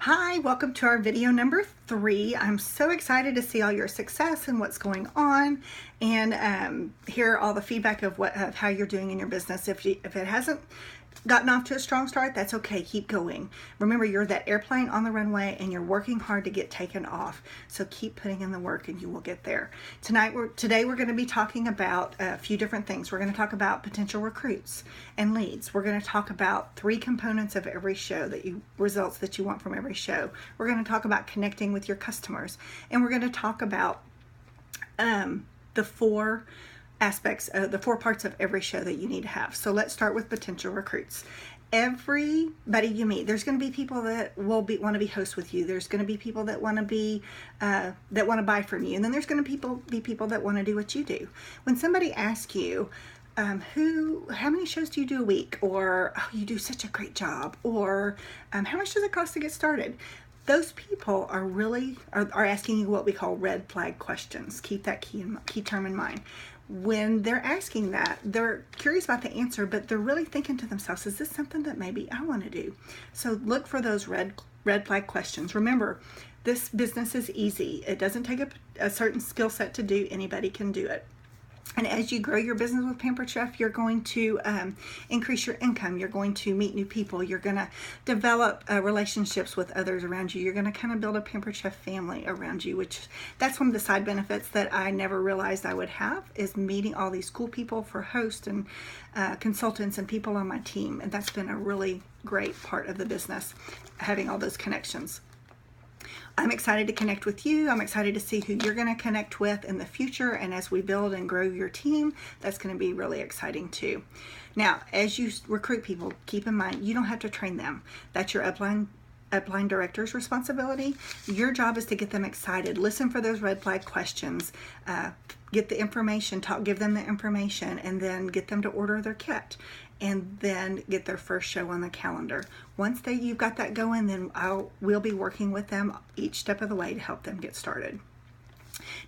Hi, welcome to our video number 3. I'm so excited to see all your success and what's going on, and hear all the feedback of how you're doing in your business. If it hasn't gotten off to a strong start, that's okay. Keep going. Remember, you're that airplane on the runway, and you're working hard to get taken off. So keep putting in the work, and you will get there. Today we're going to be talking about a few different things. We're going to talk about potential recruits and leads. We're going to talk about 3 components of every show results that you want from every show. We're going to talk about connecting with your customers, and we're going to talk about the 4 aspects of the 4 parts of every show that you need to have. So let's start with potential recruits. Everybody you meet, there's going to be people that want to be hosts with you. There's going to be people that want to buy from you, and then there's going to be people that want to do what you do. When somebody asks you, how many shows do you do a week, or oh, you do such a great job, or how much does it cost to get started? Those people are asking you what we call red flag questions. Keep that key term in mind. When they're asking that, they're curious about the answer, but they're really thinking to themselves, is this something that maybe I want to do? So look for those red flag questions. Remember, this business is easy. It doesn't take a certain skill set to do. Anybody can do it. And as you grow your business with Pampered Chef, you're going to increase your income. You're going to meet new people. You're going to develop relationships with others around you. You're going to kind of build a Pampered Chef family around you, which that's one of the side benefits that I never realized I would have, is meeting all these cool people for hosts and consultants and people on my team. And that's been a really great part of the business, having all those connections. I'm excited to connect with you. I'm excited to see who you're going to connect with in the future. And as we build and grow your team, that's going to be really exciting too. Now, as you recruit people, keep in mind, you don't have to train them. That's your upline director's responsibility. Your job is to get them excited. Listen for those red flag questions. Get the information, give them the information, and then get them to order their kit, and then get their first show on the calendar. Once you've got that going, then we'll be working with them each step of the way to help them get started.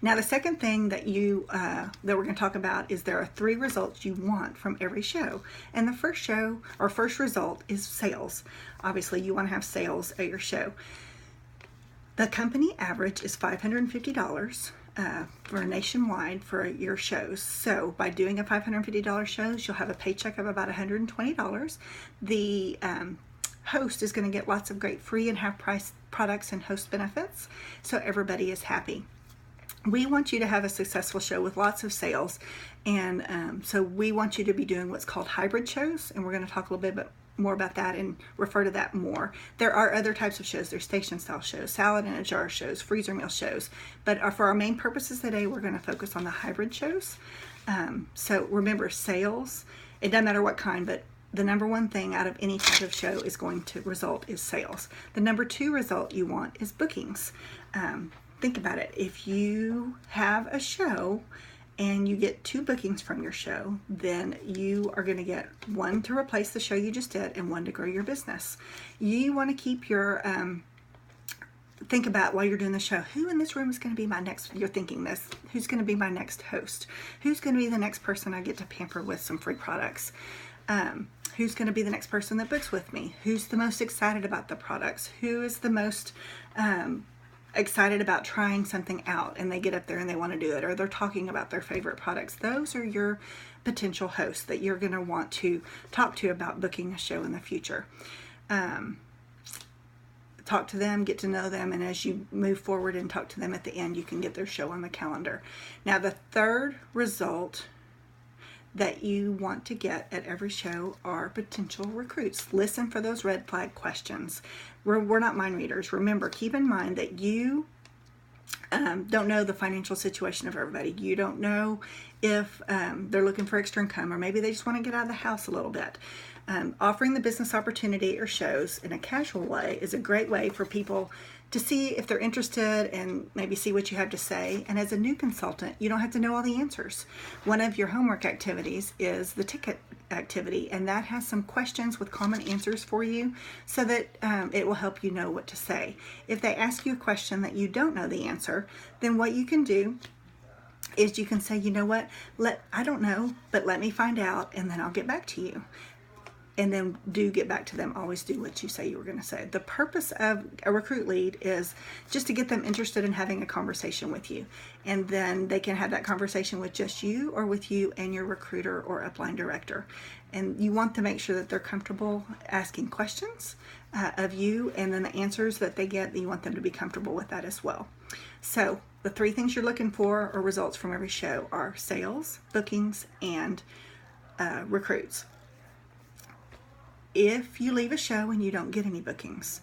Now, the second thing that we're going to talk about is there are 3 results you want from every show. And the first result is sales. Obviously, you want to have sales at your show. The company average is $550 for nationwide for your shows. So by doing a $550 shows, you'll have a paycheck of about $120. The host is going to get lots of great free and half price products and host benefits, so everybody is happy. We want you to have a successful show with lots of sales, and so we want you to be doing what's called hybrid shows, and we're going to talk a little bit more about that and refer to that more. There are other types of shows. There's station style shows, salad in a jar shows, freezer meal shows, but for our main purposes today, we're going to focus on the hybrid shows. So remember, sales, it doesn't matter what kind, but the number 1 thing out of any type of show is going to result is sales. The number 2 result you want is bookings. Think about it. If you have a show and you get 2 bookings from your show, then you are going to get 1 to replace the show you just did and 1 to grow your business. You want to keep your think about while you're doing the show, who in this room is going to be my next, you're thinking this, who's going to be my next host? Who's going to be the next person I get to pamper with some free products? Who's going to be the next person that books with me? Who's the most excited about the products? Who is the most excited about trying something out, and they get up there and they want to do it, or they're talking about their favorite products? Those are your potential hosts that you're going to want to talk to about booking a show in the future. Talk to them, get to know them, and as you move forward and talk to them at the end, you can get their show on the calendar. Now, the third result that you want to get at every show are potential recruits. Listen for those red flag questions. We're not mind readers. Remember, keep in mind that you don't know the financial situation of everybody. You don't know if they're looking for extra income, or maybe they just want to get out of the house a little bit. Offering the business opportunity at your shows in a casual way is a great way for people to see if they're interested and maybe see what you have to say. And as a new consultant, you don't have to know all the answers. One of your homework activities is the ticket activity, and that has some questions with common answers for you, so that it will help you know what to say. If they ask you a question that you don't know the answer, then what you can do is you can say, you know what, I don't know, but let me find out, and then I'll get back to you. and then do get back to them. Always do what you say you were going to say. The purpose of a recruit lead is just to get them interested in having a conversation with you, and then they can have that conversation with just you or with you and your recruiter or upline director. And you want to make sure that they're comfortable asking questions of you, and then the answers that they get, you want them to be comfortable with that as well. So the 3 things you're looking for or results from every show are sales, bookings, and recruits. If you leave a show and you don't get any bookings,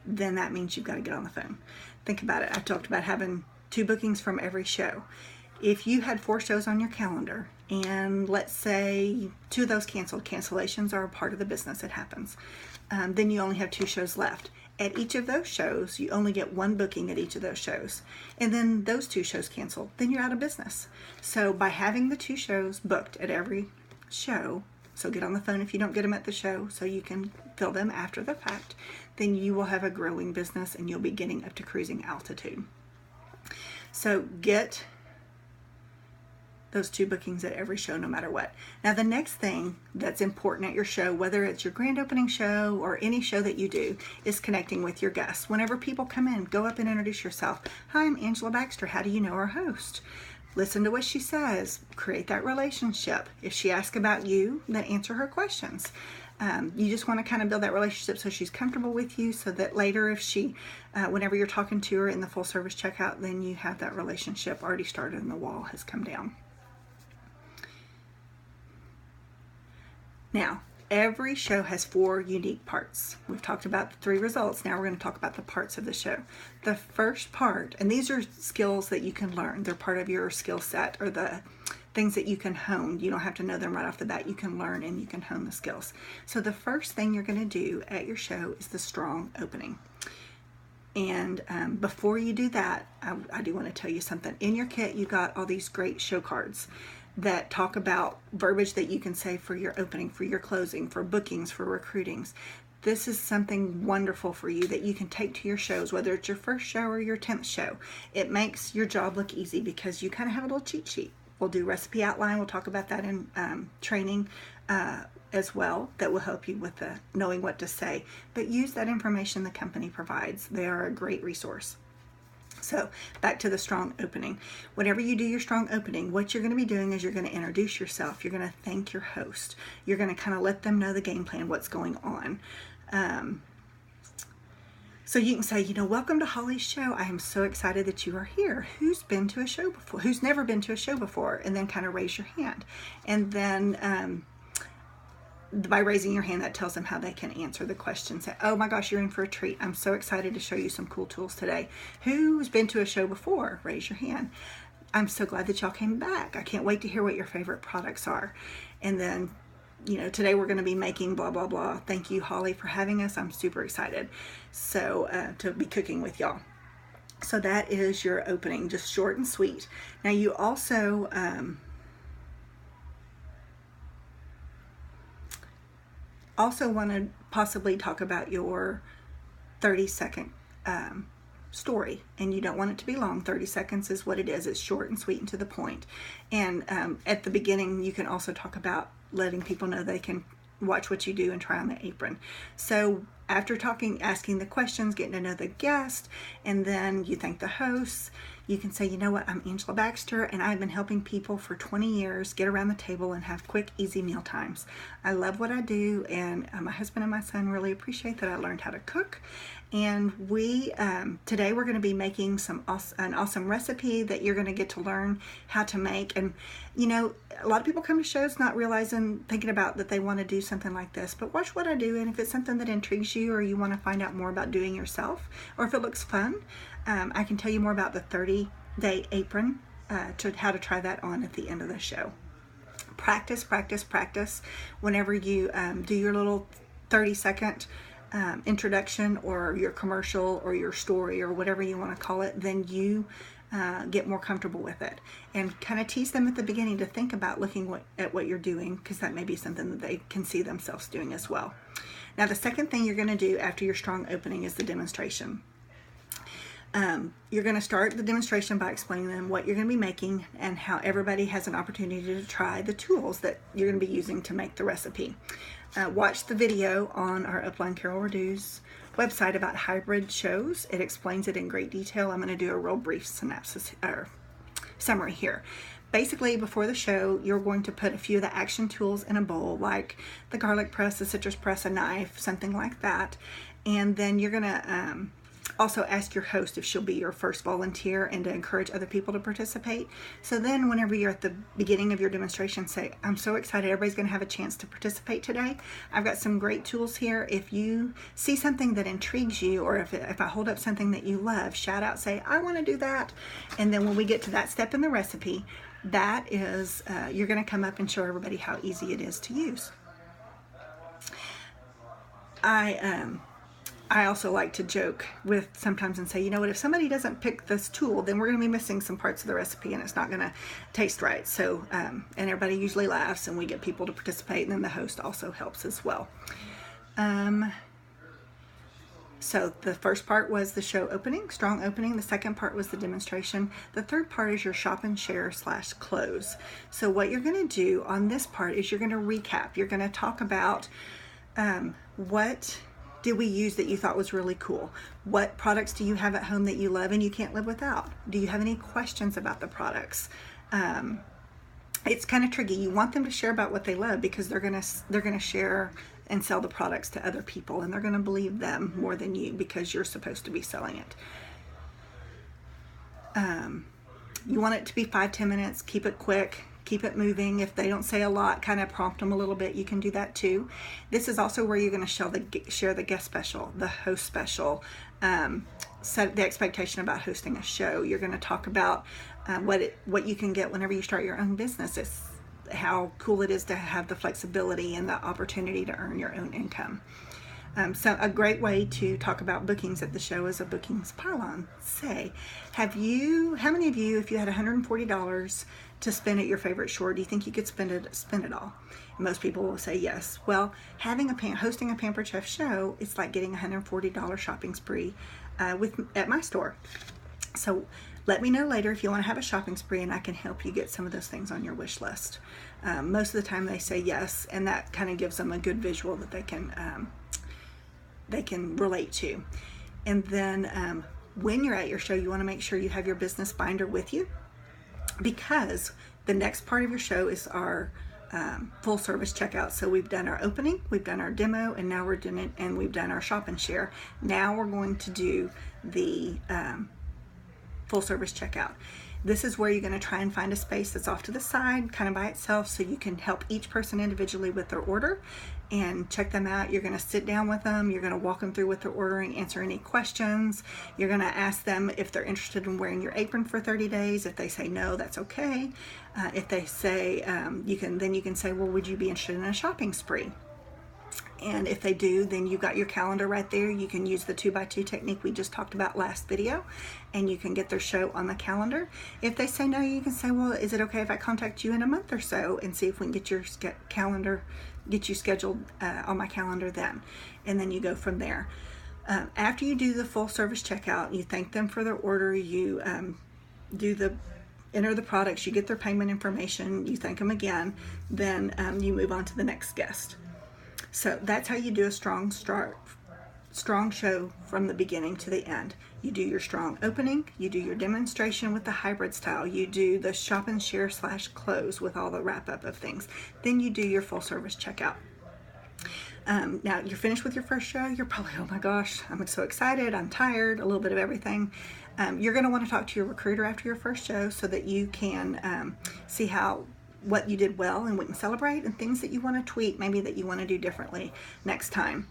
then that means you've got to get on the phone. Think about it. I talked about having 2 bookings from every show. If you had 4 shows on your calendar, and let's say 2 of those canceled, cancellations are a part of the business, it happens, then you only have 2 shows left. At each of those shows, you only get 1 booking at each of those shows. And then those 2 shows cancel, then you're out of business. So by having the 2 shows booked at every show, so get on the phone if you don't get them at the show so you can fill them after the fact, then you will have a growing business and you'll be getting up to cruising altitude. So get those 2 bookings at every show no matter what. Now the next thing that's important at your show, whether it's your grand opening show or any show that you do, is connecting with your guests. Whenever people come in, go up and introduce yourself. Hi, I'm Angela Baxter. How do you know our host? Listen to what she says. Create that relationship. If she asks about you, then answer her questions. You just want to kind of build that relationship so she's comfortable with you, so that later if she, whenever you're talking to her in the full service checkout, then you have that relationship already started and the wall has come down. Now, every show has 4 unique parts. We've talked about the 3 results. Now we're going to talk about the parts of the show. The first part, and these are skills that you can learn. They're part of your skill set, or the things that you can hone. You don't have to know them right off the bat. You can learn and you can hone the skills. So the first thing you're going to do at your show is the strong opening. And before you do that, I do want to tell you something. In your kit, you got all these great show cards that talk about verbiage that you can say for your opening, for your closing, for bookings, for recruitings. This is something wonderful for you that you can take to your shows, whether it's your first show or your 10th show. It makes your job look easy because you kind of have a little cheat sheet. We'll do recipe outline. We'll talk about that in training as well. That will help you with knowing what to say. But use that information the company provides. They are a great resource. So back to the strong opening. Whenever you do your strong opening, what you're going to be doing is you're going to introduce yourself. You're going to thank your host. You're going to kind of let them know the game plan, what's going on. So you can say, welcome to Holly's show. I am so excited that you are here. Who's been to a show before? Who's never been to a show before? And then kind of raise your hand. And then by raising your hand, that tells them how they can answer the question. Say, oh my gosh, you're in for a treat. I'm so excited to show you some cool tools today. Who's been to a show before? Raise your hand. I'm so glad that y'all came back. I can't wait to hear what your favorite products are. And then, today we're going to be making blah, blah, blah. Thank you, Holly, for having us. I'm super excited to be cooking with y'all. So that is your opening, just short and sweet. Now you also want to possibly talk about your 30-second story, and you don't want it to be long. 30 seconds is what it is. It's short and sweet and to the point. And at the beginning, you can also talk about letting people know they can watch what you do and try on the apron. So after asking the questions, getting to know the guest, and then you thank the hosts, you can say, you know what, I'm Angela Baxter, and I've been helping people for 20 years get around the table and have quick, easy meal times. I love what I do, and my husband and my son really appreciate that I learned how to cook. And today we're going to be making an awesome recipe that you're going to get to learn how to make. And a lot of people come to shows not thinking about that they want to do something like this, but watch what I do, and if it's something that intrigues you or you want to find out more about doing yourself, or if it looks fun, I can tell you more about the 30-day apron, how to try that on at the end of the show. Practice, practice, practice. Whenever you do your little 30-second introduction or your commercial or your story or whatever you want to call it, then you get more comfortable with it, and kind of tease them at the beginning to think about looking at what you're doing, because that may be something that they can see themselves doing as well. Now the second thing you're going to do after your strong opening is the demonstration. You're going to start the demonstration by explaining them what you're going to be making and how everybody has an opportunity to try the tools that you're going to be using to make the recipe. watch the video on our Upline Carol Redue's website about hybrid shows. It explains it in great detail. I'm going to do a real brief synopsis or summary here. Basically, before the show, you're going to put a few of the action tools in a bowl, like the garlic press, the citrus press, a knife, something like that. And then you're going to also ask your host if she'll be your first volunteer and to encourage other people to participate. So then whenever you're at the beginning of your demonstration, say, I'm so excited, everybody's going to have a chance to participate today. I've got some great tools here. If you see something that intrigues you, or if I hold up something that you love, shout out, say, I want to do that. And then when we get to that step in the recipe, that is, you're going to come up and show everybody how easy it is to use. I also like to joke with sometimes and say, you know what, if somebody doesn't pick this tool, then we're going to be missing some parts of the recipe and it's not going to taste right. So, and everybody usually laughs and we get people to participate, and then the host also helps as well. So the first part was the show opening, strong opening. The second part was the demonstration. The third part is your shop and share / close. So what you're going to do on this part is you're going to recap. You're going to talk about what did we use that you thought was really cool? What products do you have at home that you love and you can't live without? Do you have any questions about the products? It's kind of tricky. You want them to share about what they love because they're gonna share and sell the products to other people, and they're gonna believe them more than you because you're supposed to be selling it. You want it to be 5-10 minutes. Keep it quick. Keep it moving. If they don't say a lot, kind of prompt them a little bit. You can do that too. This is also where you're going to share the guest special, the host special, set the expectation about hosting a show. You're going to talk about what you can get whenever you start your own business. It's how cool it is to have the flexibility and the opportunity to earn your own income. So a great way to talk about bookings at the show is a bookings pile-on. Say, how many of you, if you had $140 to spend at your favorite shore, do you think you could spend it all? And most people will say yes. Well, hosting a Pampered Chef show, it's like getting a $140 shopping spree at my store. So let me know later if you want to have a shopping spree, and I can help you get some of those things on your wish list. Most of the time they say yes, and that kind of gives them a good visual that they can relate to. And then when you're at your show, you want to make sure you have your business binder with you, because the next part of your show is our full service checkout. So we've done our opening, we've done our demo, and now we've done our shop and share. Now we're going to do the full service checkout. This is where you're going to try and find a space that's off to the side, kind of by itself, so you can help each person individually with their order and check them out. You're going to sit down with them. You're going to walk them through what they're ordering, answer any questions. You're going to ask them if they're interested in wearing your apron for 30 days. If they say no, that's okay. If they say, you can say, well, would you be interested in a shopping spree? And if they do, then you've got your calendar right there. You can use the 2x2 technique we just talked about last video, and you can get their show on the calendar. If they say no, you can say, well, is it okay if I contact you in a month or so and see if we can get you scheduled on my calendar then. And then you go from there. After you do the full service checkout, you thank them for their order, you enter the products, you get their payment information, you thank them again, then you move on to the next guest. So that's how you do a strong show from the beginning to the end. You do your strong opening, you do your demonstration with the hybrid style, you do the shop and share / close with all the wrap up of things. Then you do your full service checkout. Now you're finished with your first show. You're probably, oh my gosh, I'm so excited, I'm tired, a little bit of everything. You're going to want to talk to your recruiter after your first show so that you can see what you did well and we can celebrate, and things that you want to tweak, maybe that you want to do differently next time.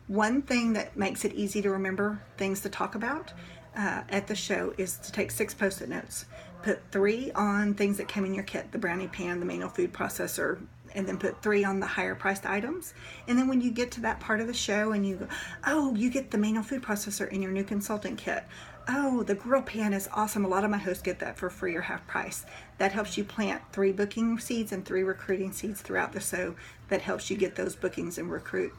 One thing that makes it easy to remember things to talk about at the show is to take 6 Post-it notes. Put 3 on things that came in your kit, the brownie pan, the Mano food processor, and then put 3 on the higher priced items. And then when you get to that part of the show and you go, oh, you get the Mano food processor in your new consultant kit. Oh, the grill pan is awesome. A lot of my hosts get that for free or half price. That helps you plant 3 booking seeds and 3 recruiting seeds throughout the show. That helps you get those bookings and recruit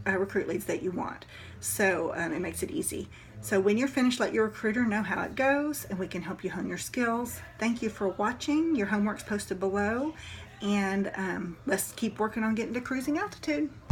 leads that you want. So it makes it easy. So when you're finished, let your recruiter know how it goes, and we can help you hone your skills. Thank you for watching. Your homework's posted below, and let's keep working on getting to cruising altitude.